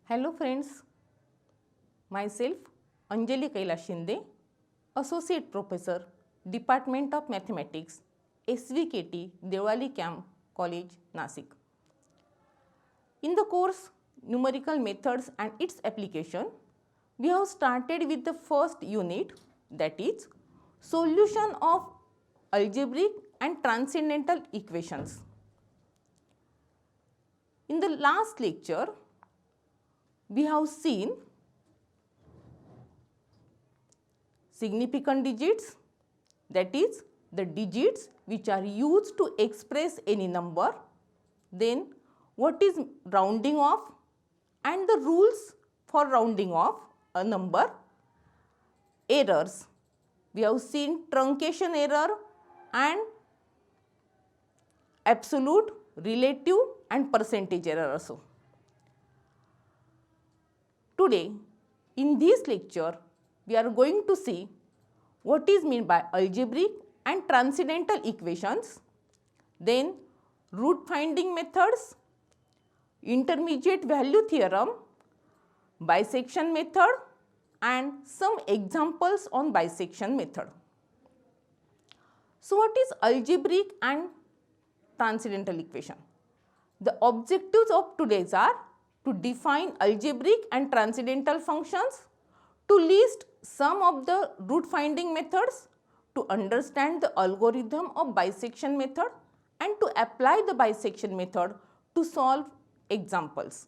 Hello friends, myself Anjali Kailash Shinde, Associate Professor, Department of Mathematics, SVKT, Devali Camp College, Nasik. In the course Numerical Methods and its Application, we have started with the first unit, that is Solution of Algebraic and Transcendental Equations. In the last lecture, we have seen significant digits, that is the digits which are used to express any number, then what is rounding off and the rules for rounding off a number, errors. We have seen truncation error and absolute, relative and percentage error also. Today, in this lecture, we are going to see what is meant by algebraic and transcendental equations, then root finding methods, intermediate value theorem, bisection method and some examples on bisection method. So, what is algebraic and transcendental equation? The objectives of today's are to define algebraic and transcendental functions, to list some of the root finding methods, to understand the algorithm of bisection method and to apply the bisection method to solve examples.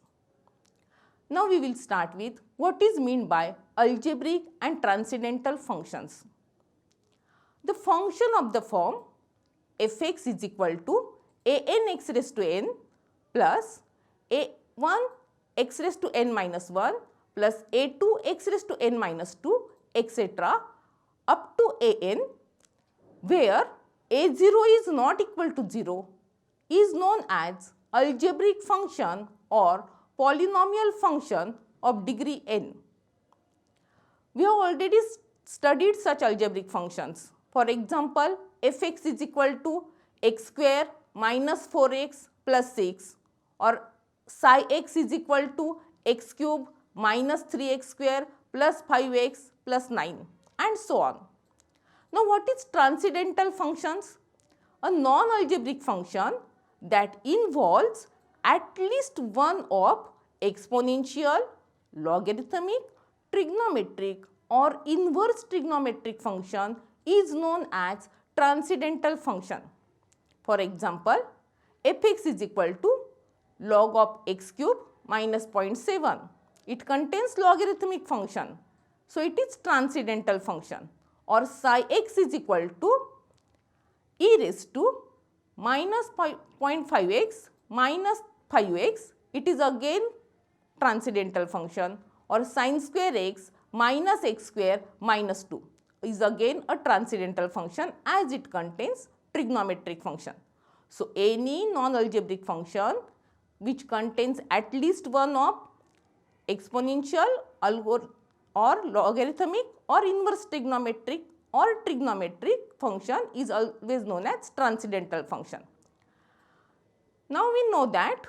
Now we will start with what is meant by algebraic and transcendental functions. The function of the form f(x) is equal to a(n) x raised to n plus a1 x raised to n minus 1 plus a2 x raised to n minus 2 etc. up to an, where a0 is not equal to 0 is known as algebraic function or polynomial function of degree n. We have already studied such algebraic functions. For example, f(x) is equal to x square minus 4x plus 6 or psi x is equal to x cube minus 3x square plus 5x plus 9 and so on. Now, what is transcendental functions? A non-algebraic function that involves at least one of exponential, logarithmic, trigonometric or inverse trigonometric function is known as transcendental function. For example, f(x) is equal to log of x cube minus 0.7. It contains logarithmic function. So, it is transcendental function, or psi x is equal to e raised to minus 0.5x minus 5x. It is again transcendental function, or sin square x minus x square minus 2 is again a transcendental function as it contains trigonometric function. So, any non-algebraic function which contains at least one of exponential, or logarithmic or inverse trigonometric or trigonometric function is always known as transcendental function. Now, we know that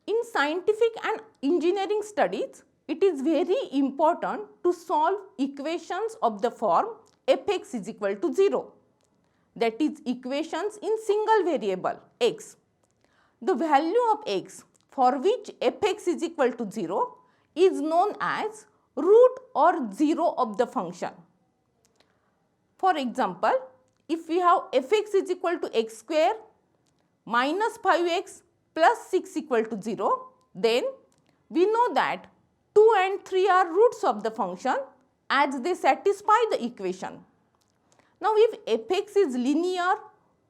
in scientific and engineering studies, it is very important to solve equations of the form f(x) is equal to 0, that is equations in single variable x. The value of x for which f(x) is equal to 0 is known as root or 0 of the function. For example, if we have f(x) is equal to x square minus 5x plus 6 equal to 0, then we know that 2 and 3 are roots of the function as they satisfy the equation. Now, if f(x) is linear,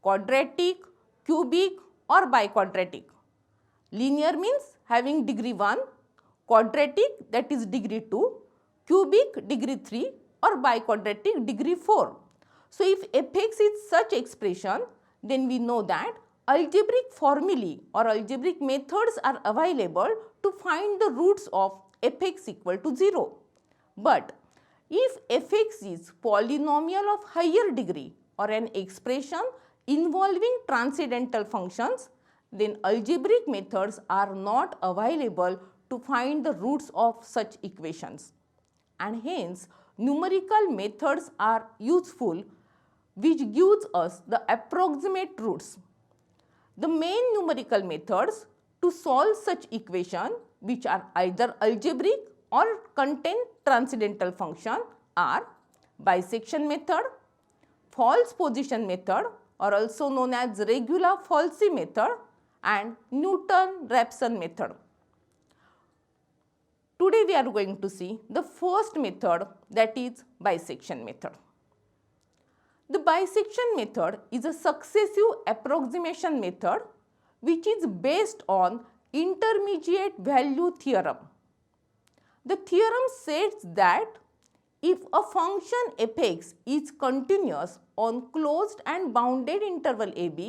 quadratic, cubic or biquadratic, linear means having degree 1, quadratic that is degree 2, cubic degree 3 or biquadratic degree 4. So, if f(x) is such expression, then we know that algebraic formulae or algebraic methods are available to find the roots of f(x) equal to 0. But if f(x) is polynomial of higher degree or an expression involving transcendental functions, then algebraic methods are not available to find the roots of such equations, and hence numerical methods are useful which gives us the approximate roots. The main numerical methods to solve such equation which are either algebraic or contain transcendental function are bisection method, false position method or also known as regular falsi method, and Newton-Raphson method. Today we are going to see the first method, that is bisection method. The bisection method is a successive approximation method which is based on intermediate value theorem. The theorem states that if a function f(x) is continuous on closed and bounded interval ab,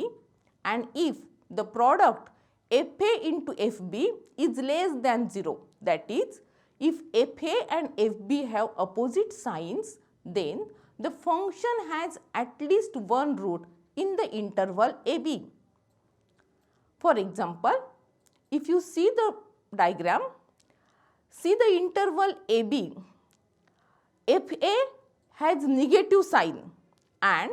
and if the product fa into fb is less than 0, that is, if fa and fb have opposite signs, then the function has at least one root in the interval ab. For example, if you see the diagram, see the interval ab, fa has negative sign and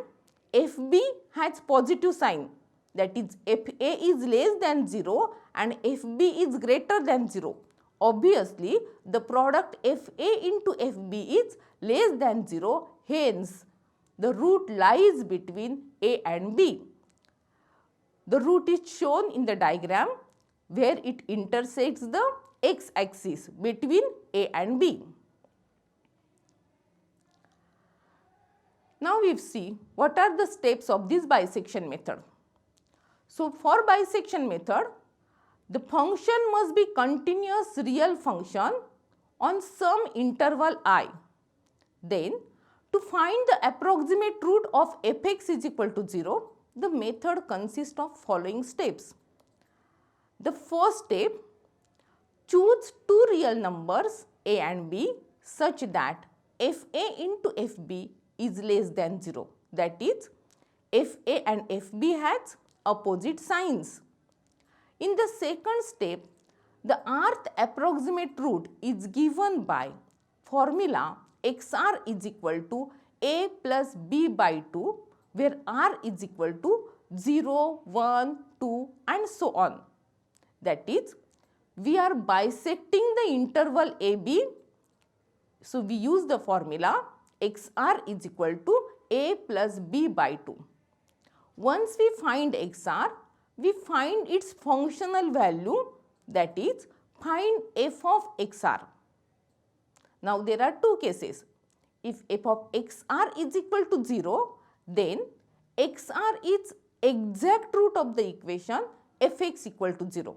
fb has positive sign, that is fa is less than 0 and fb is greater than 0. Obviously, the product fa into fb is less than 0, hence the root lies between a and b. The root is shown in the diagram where it intersects the x-axis between a and b. Now we see what are the steps of this bisection method. So for bisection method, the function must be continuous real function on some interval I. Then to find the approximate root of f(x) is equal to 0, the method consists of following steps. The first step, choose two real numbers a and b such that fa into fb is less than 0, that is, fa and fb has opposite signs. In the second step, the rth approximate root is given by formula xr is equal to a plus b by 2, where r is equal to 0, 1, 2 and so on. That is, we are bisecting the interval ab, so we use the formula xr is equal to a plus b by 2. Once we find xr, we find its functional value, that is, find f of xr. Now there are two cases. If f of xr is equal to 0, then xr is exact root of the equation f(x) equal to 0.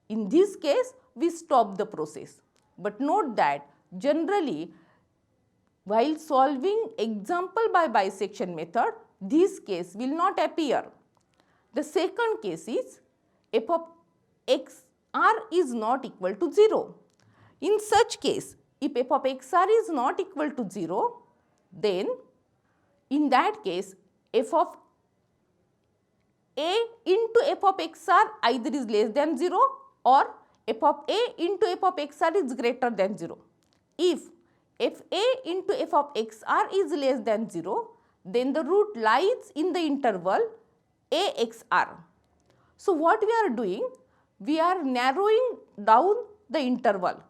In this case, we stop the process. But note that generally, while solving example by bisection method, this case will not appear. The second case is f of xr is not equal to 0. In such case, if f of xr is not equal to 0, then in that case f of a into f of xr either is less than 0 or f of a into f of xr is greater than 0. If fa into f of xr is less than 0, then the root lies in the interval axr. So what we are doing? We are narrowing down the interval.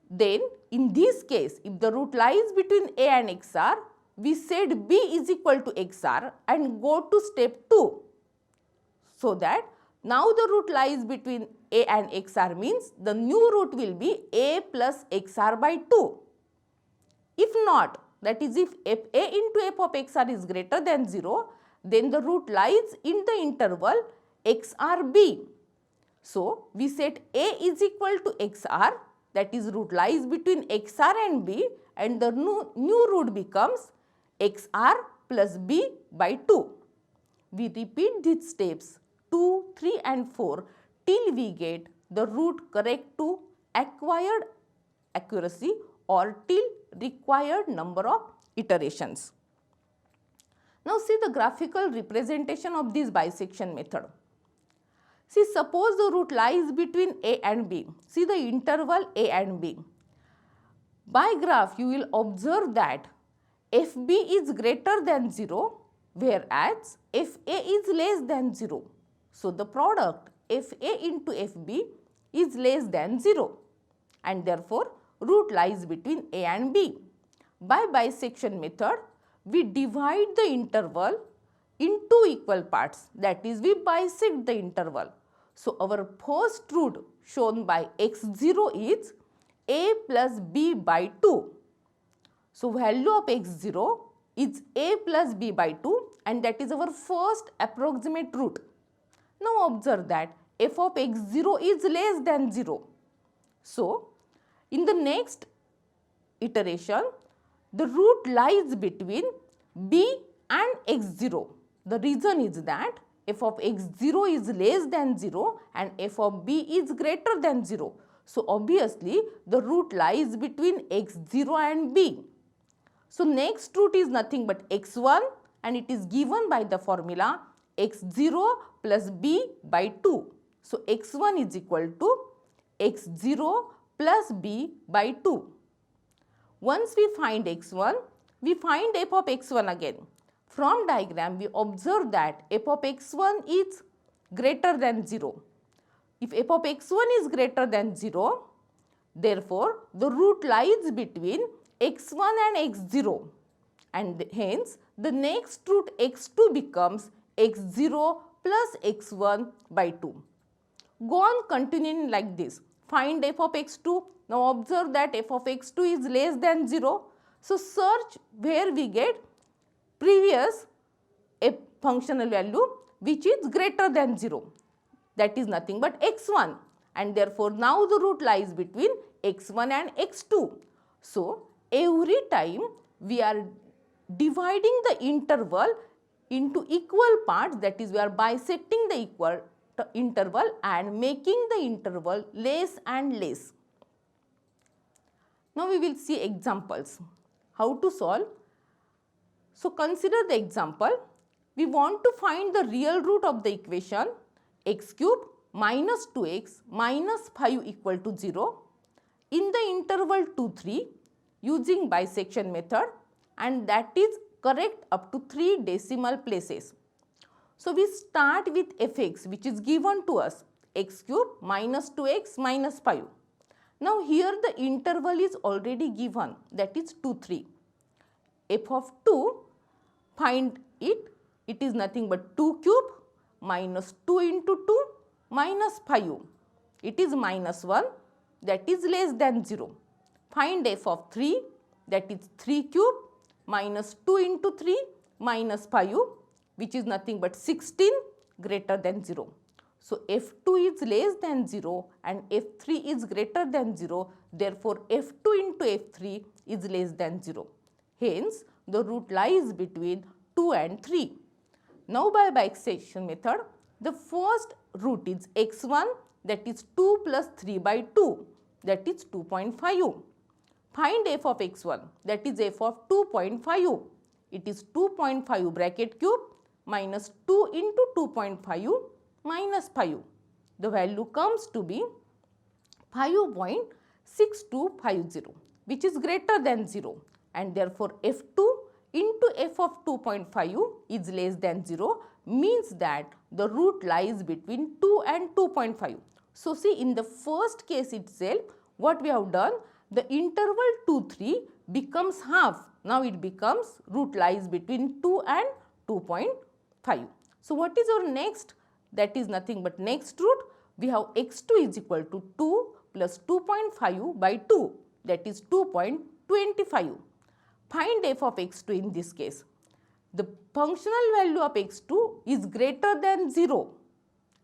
Then in this case, if the root lies between a and xr, we said b is equal to xr and go to step 2. So that now the root lies between a and xr means the new root will be a plus xr by 2. If not, that is, if fa into f of xr is greater than 0, then the root lies in the interval xrb. So we set a is equal to xr, that is, root lies between xr and b, and the new root becomes xr plus b by 2. We repeat these steps 2, 3 and 4 till we get the root correct to acquired accuracy or till required number of iterations. Now see the graphical representation of this bisection method. See, suppose the root lies between a and b. See the interval a and b. By graph, you will observe that fb is greater than 0, whereas fa is less than 0. So, the product fa into fb is less than 0, and therefore, root lies between a and b. By bisection method, we divide the interval in two equal parts, that is, we bisect the interval. So, our first root shown by x0 is a plus b by 2. So, value of x0 is a plus b by 2, and that is our first approximate root. Now, observe that f of x0 is less than 0. So, in the next iteration, the root lies between b and x0. The reason is that f of x0 is less than 0 and f of b is greater than 0. So, obviously, the root lies between x0 and b. So, next root is nothing but x1, and it is given by the formula x0 plus b by 2. So, x1 is equal to x0 plus b by 2. Once we find x1, we find f of x1 again. From diagram, we observe that f of x1 is greater than 0. If f of x1 is greater than 0, therefore, the root lies between x1 and x0, and hence the next root x2 becomes x0 plus x1 by 2. Go on continuing like this. Find f of x2. Now, observe that f of x2 is less than 0. So, search where we get previous a functional value which is greater than 0, that is nothing but x1, and therefore, now the root lies between x1 and x2. So, every time we are dividing the interval into equal parts, that is, we are bisecting the equal interval and making the interval less and less. Now, we will see examples how to solve. So, consider the example. We want to find the real root of the equation x cube minus 2x minus 5 equal to 0 in the interval 2, 3 using bisection method, and that is correct up to 3 decimal places. So, we start with fx which is given to us x cube minus 2x minus 5. Now, here the interval is already given, that is 2, 3. F of 2, find it, it is nothing but 2 cube minus 2 into 2 minus 5. It is minus 1, that is less than 0. Find f of 3, that is 3 cube minus 2 into 3 minus 5, which is nothing but 16 greater than 0. So, f2 is less than 0 and f3 is greater than 0. Therefore, f2 into f3 is less than 0. Hence, the root lies between 2 and 3. Now, by bisection method, the first root is x1, that is 2 plus 3 by 2, that is 2.5. Find f of x1, that is f of 2.5. It is 2.5 bracket cube minus 2 into 2.5 minus 5. The value comes to be 5.6250, which is greater than 0, and therefore, f2 into f of 2.5 is less than 0, means that the root lies between 2 and 2.5. So, see, in the first case itself, what we have done, the interval 2, 3 becomes half. Now, it becomes root lies between 2 and 2.5. So, what is our next? That is nothing but next root. We have x2 is equal to 2 plus 2.5 by 2, that is 2.25. Find f of x2 in this case. The functional value of x2 is greater than 0,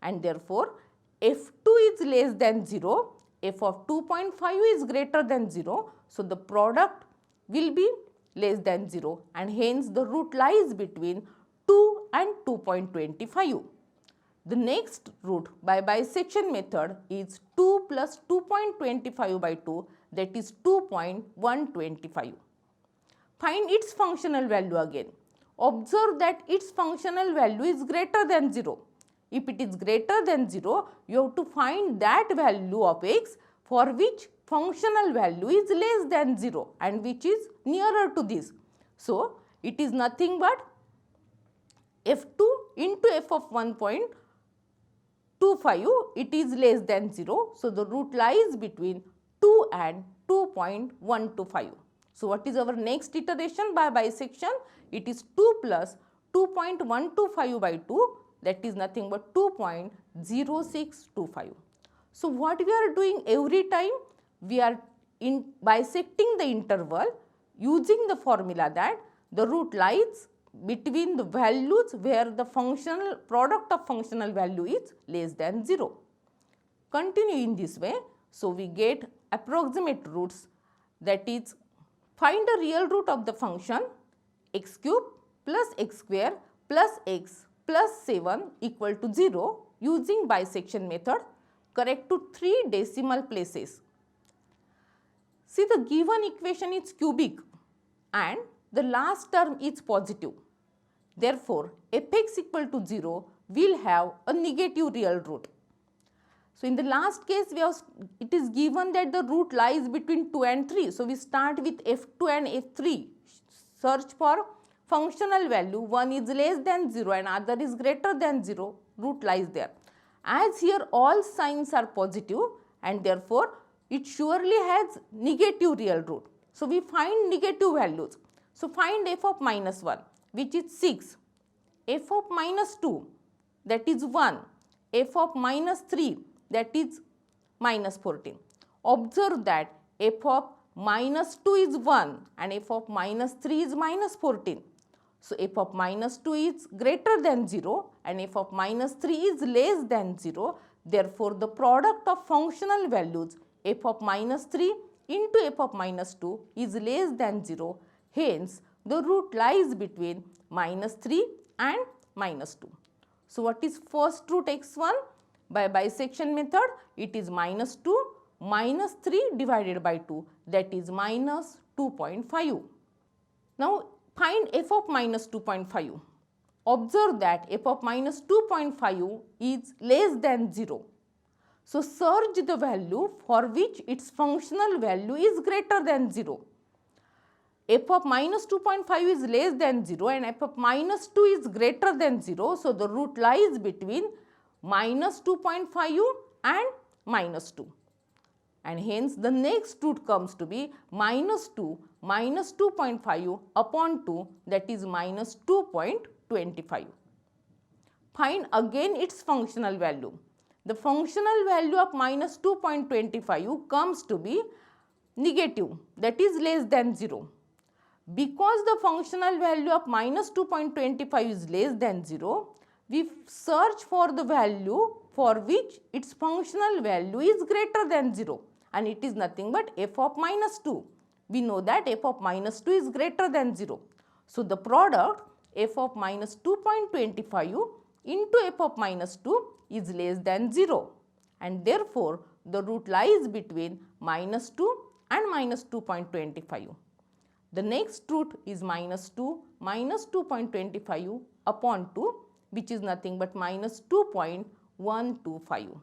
and therefore, f2 is less than 0, f of 2.5 is greater than 0. So, the product will be less than 0, and hence the root lies between 2 and 2.25. The next root by bisection method is 2 plus 2.25 by 2, that is 2.125. Find its functional value again. Observe that its functional value is greater than 0. if it is greater than 0, you have to find that value of x for which functional value is less than 0 and which is nearer to this. So, it is nothing but f2 into f of 1.25, it is less than 0. So, the root lies between 2 and 2.125. So, what is our next iteration by bisection? It is 2 plus 2.125 by 2, that is nothing but 2.0625. So, what we are doing every time? We are bisecting the interval using the formula that the root lies between the values where the functional product of functional value is less than 0. Continue in this way. So, we get approximate roots, that is, find the real root of the function x cube plus x square plus x plus 7 equal to 0 using bisection method. Correct to 3 decimal places. See, the given equation is cubic and the last term is positive. Therefore, f(x) equal to 0 will have a negative real root. So, in the last case, it is given that the root lies between 2 and 3. So, we start with f2 and f3. Search for functional value. One is less than 0 and other is greater than 0. Root lies there. As here all signs are positive and therefore, it surely has negative real root. So, we find negative values. So, find f of minus 1, which is 6, f of minus 2, that is 1, f of minus 3, that is minus 14. Observe that f of minus 2 is 1 and f of minus 3 is minus 14. So, f of minus 2 is greater than 0 and f of minus 3 is less than 0. Therefore, the product of functional values f of minus 3 into f of minus 2 is less than 0. Hence, the root lies between minus 3 and minus 2. So, what is first root x1? By bisection method, it is minus 2 minus 3 divided by 2, that is minus 2.5. Now, find f of minus 2.5. Observe that f of minus 2.5 is less than 0. So, search the value for which its functional value is greater than 0. F of minus 2.5 is less than 0 and f of minus 2 is greater than 0. So, the root lies between minus 2.5 and minus 2. And hence, the next root comes to be minus 2 minus 2.5 upon 2, that is minus 2.25. Find again its functional value. The functional value of minus 2.25 comes to be negative, that is less than 0. Because the functional value of minus 2.25 is less than 0, we search for the value for which its functional value is greater than 0, and it is nothing but f of minus 2. We know that f of minus 2 is greater than 0. So, the product f of minus 2.25 into f of minus 2 is less than 0, and therefore, the root lies between minus 2 and minus 2.25. The next root is minus 2 minus 2.25 upon 2, which is nothing but minus 2.125.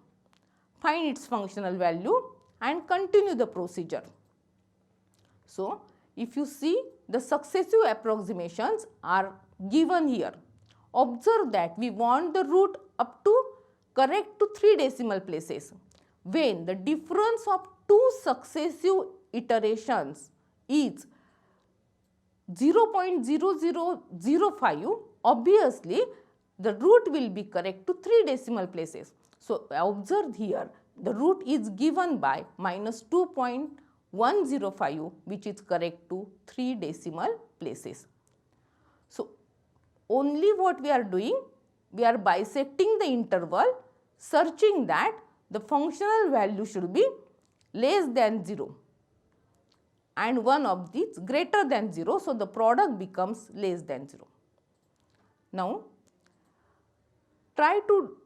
Find its functional value and continue the procedure. So, if you see, the successive approximations are given here. Observe that we want the root up to correct to 3 decimal places. When the difference of 2 successive iterations is 0.0005, obviously the root will be correct to 3 decimal places. So, observe here the root is given by minus 2.105, which is correct to 3 decimal places. So, only what we are doing, we are bisecting the interval, searching that the functional value should be less than 0 and one of these greater than 0. So, the product becomes less than 0. Now, try to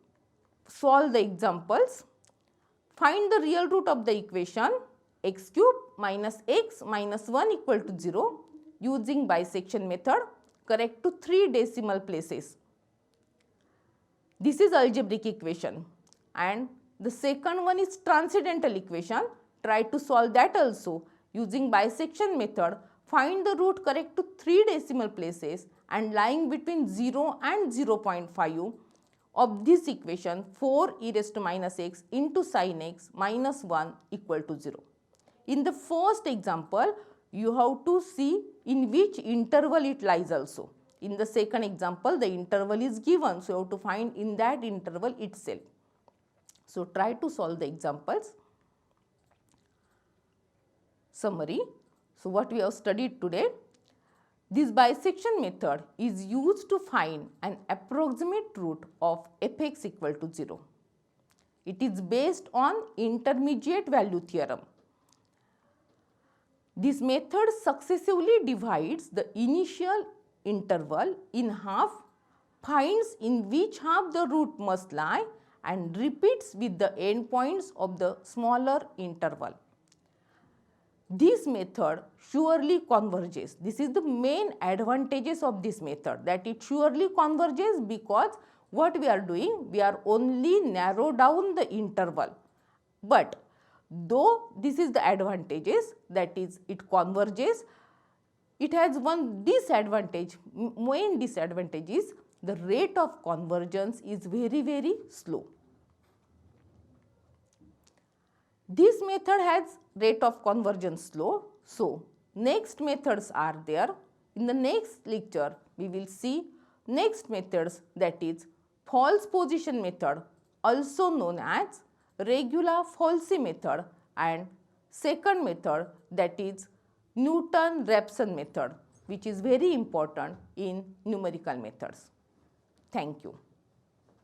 solve the examples. Find the real root of the equation x cube minus x minus 1 equal to 0 using bisection method. Correct to 3 decimal places. This is algebraic equation, and the second one is transcendental equation. Try to solve that also using bisection method. Find the root correct to 3 decimal places and lying between 0 and 0.5 of this equation 4 e raised to minus x into sin x minus 1 equal to 0. In the first example, you have to see in which interval it lies also. In the second example, the interval is given, so you have to find in that interval itself. So, try to solve the examples. Summary. So, what we have studied today, this bisection method is used to find an approximate root of f(x) equal to 0. It is based on intermediate value theorem. This method successively divides the initial interval in half, finds in which half the root must lie, and repeats with the endpoints of the smaller interval. This method surely converges. This is the main advantages of this method, that it surely converges because what we are doing, we are only narrow down the interval. But though this is the advantages, that is it converges, it has one disadvantage. Main disadvantage is the rate of convergence is very slow. This method has rate of convergence slow. So, next methods are there. In the next lecture, we will see next methods, that is false position method, also known as regula falsi method, and second method, that is Newton-Raphson method, which is very important in numerical methods. Thank you.